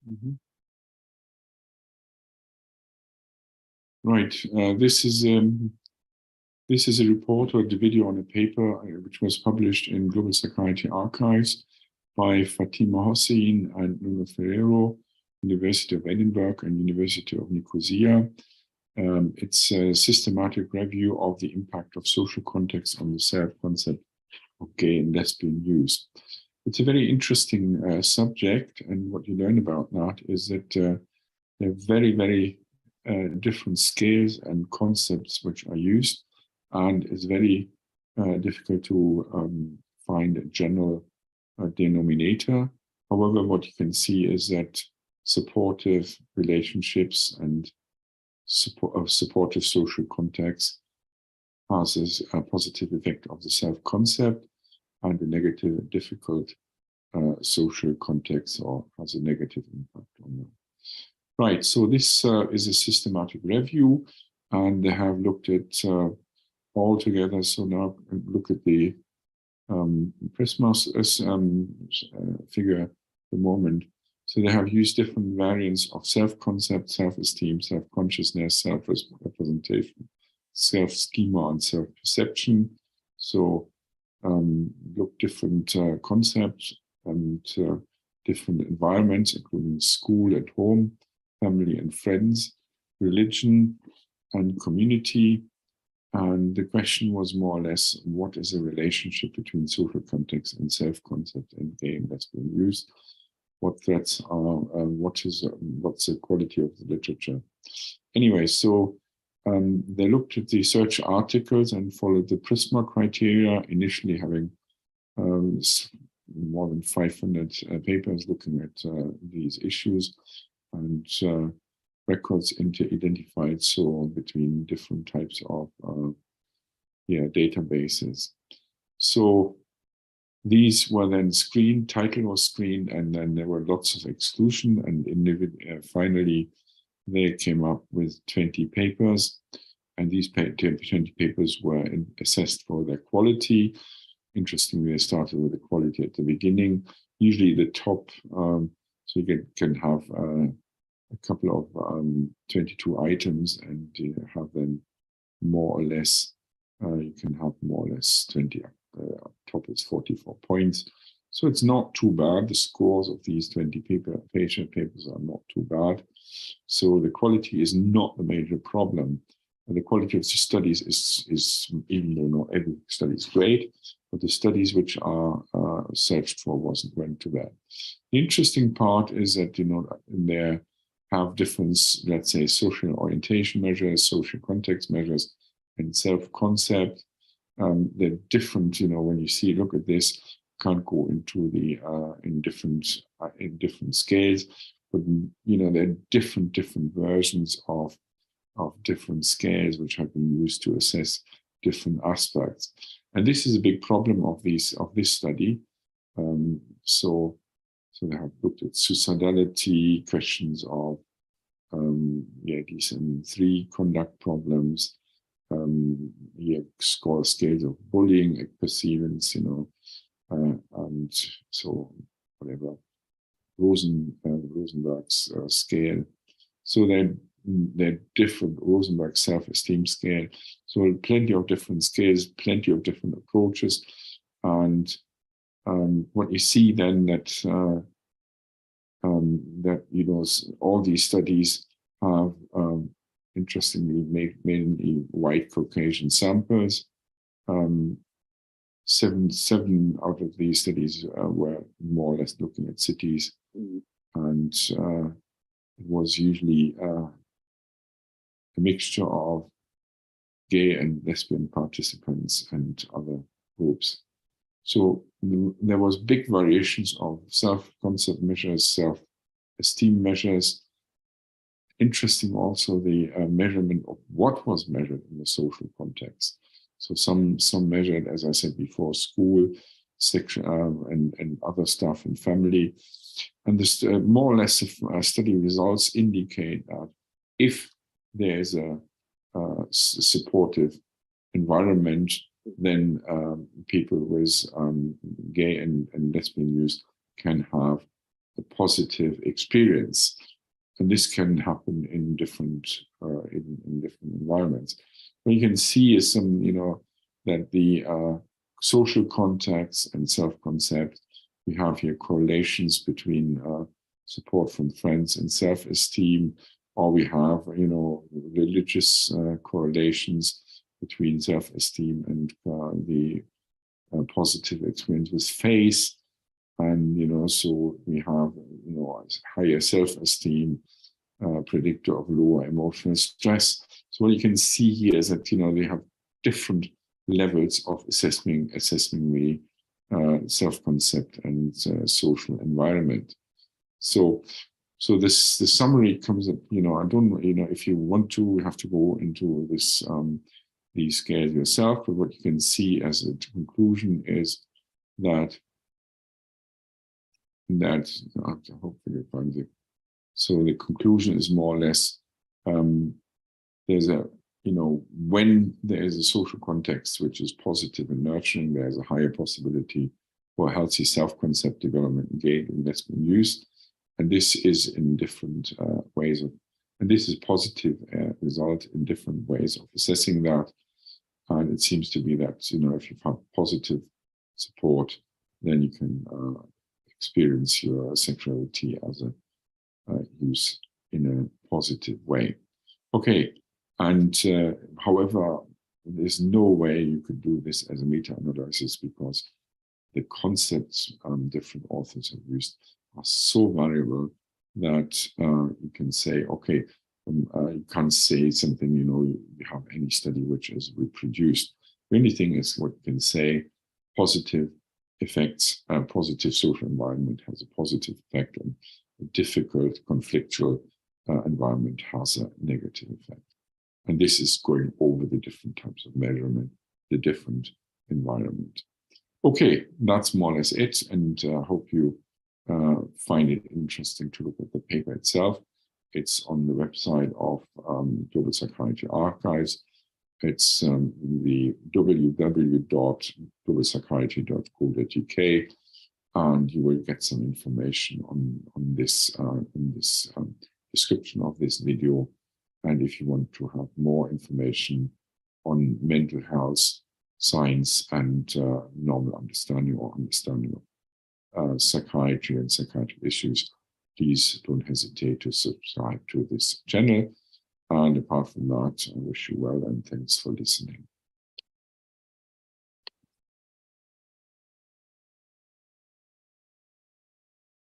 Mhm. Right. This is a report or the video on a paper which was published in Global Psychiatry Archives by Fatima Hossein and Nuno Ferreira, University of Edinburgh and University of Nicosia. It's a systematic review of the impact of social context on the self-concept of gay and lesbian use. It's a very interesting subject, and what you learn about that is that there are very, very different scales and concepts which are used, and it's very difficult to find a general denominator. However, what you can see is that supportive relationships and supportive social context has a positive effect of the self-concept, and a negative, difficult social context or has a negative impact on them. Right, so this is a systematic review, and they have looked at all together. So now look at the Prisma figure at the moment. So they have used different variants of self-concept, self-esteem, self-consciousness, self-representation, self-schema, and self-perception. So look different concepts and different environments, including school and home, family and friends, religion and community. And the question was more or less, what is the relationship between social context and self-concept and gay and lesbian use? What threats are, what's the quality of the literature? Anyway, so they looked at the search articles and followed the Prisma criteria, initially having more than 500 papers looking at these issues, and records identified so between different types of databases. So these were then screened, title was screened, and then there were lots of exclusion, and finally they came up with 20 papers, and these 20 papers were assessed for their quality. Interestingly, they started with the quality at the beginning. Usually the top, so you can have a couple of 22 items, and you have them more or less, you can have more or less 20, top is 44 points. So it's not too bad. The scores of these 20 patient papers are not too bad. So the quality is not the major problem. And the quality of the studies is, even though not every study is great, but the studies which are searched for weren't too bad. The interesting part is that, there have different, let's say, social orientation measures, social context measures, and self-concept. They're different, when you look at this, can't go into the in different scales, but there are different versions of different scales which have been used to assess different aspects. And this is a big problem of this study. So they have looked at suicidality, questions of DSM-3 conduct problems, scales of bullying, perceivance, and so whatever, Rosenberg's scale. So they're different, Rosenberg self-esteem scale. So plenty of different scales, plenty of different approaches. And what you see then that all these studies have interestingly mainly white Caucasian samples. Seven out of these studies were more or less looking at cities, and it was usually a mixture of gay and lesbian participants and other groups. So there was big variations of self-concept measures, self-esteem measures. Interesting also the measurement of what was measured in the social context. So some measured, as I said before, school, section, and other stuff in family. And this more or less study results indicate that if there is a supportive environment, then people with gay and lesbian use can have a positive experience. And this can happen in different in different environments. What you can see is some, that the social context and self-concept, we have here correlations between support from friends and self-esteem, or we have, religious correlations between self-esteem and the positive experience with faith. And, so we have, higher self-esteem, predictor of lower emotional stress. So what you can see here is that, they have different levels of assessing the self-concept and social environment. So the summary comes up, I don't, if you want to, we have to go into this, these scales yourself, but what you can see as a conclusion is that hopefully find it. So the conclusion is more or less, there's a, when there is a social context which is positive and nurturing, there's a higher possibility for healthy self-concept development and gain in lesbian youth. And this is in different ways of, and this is positive result in different ways of assessing that. And it seems to be that, if you have positive support, then you can experience your sexuality as a use in a positive way. Okay, and however, there's no way you could do this as a meta-analysis because the concepts different authors have used are so variable that you can say, okay, you can't say something, you have any study which is reproduced. The only thing is what you can say, positive effects, positive social environment has a positive effect, and a difficult conflictual environment has a negative effect. And this is going over the different types of measurement, the different environment. Okay, that's more or less it, and I hope you find it interesting to look at the paper itself. It's on the website of Global Psychiatry Archives. It's the www.globalpsychiatry.co.uk, and you will get some information on this in this description of this video. And if you want to have more information on mental health, science, and normal understanding or understanding of psychiatry and psychiatric issues, please don't hesitate to subscribe to this channel. And apart from that, I wish you well and thanks for listening.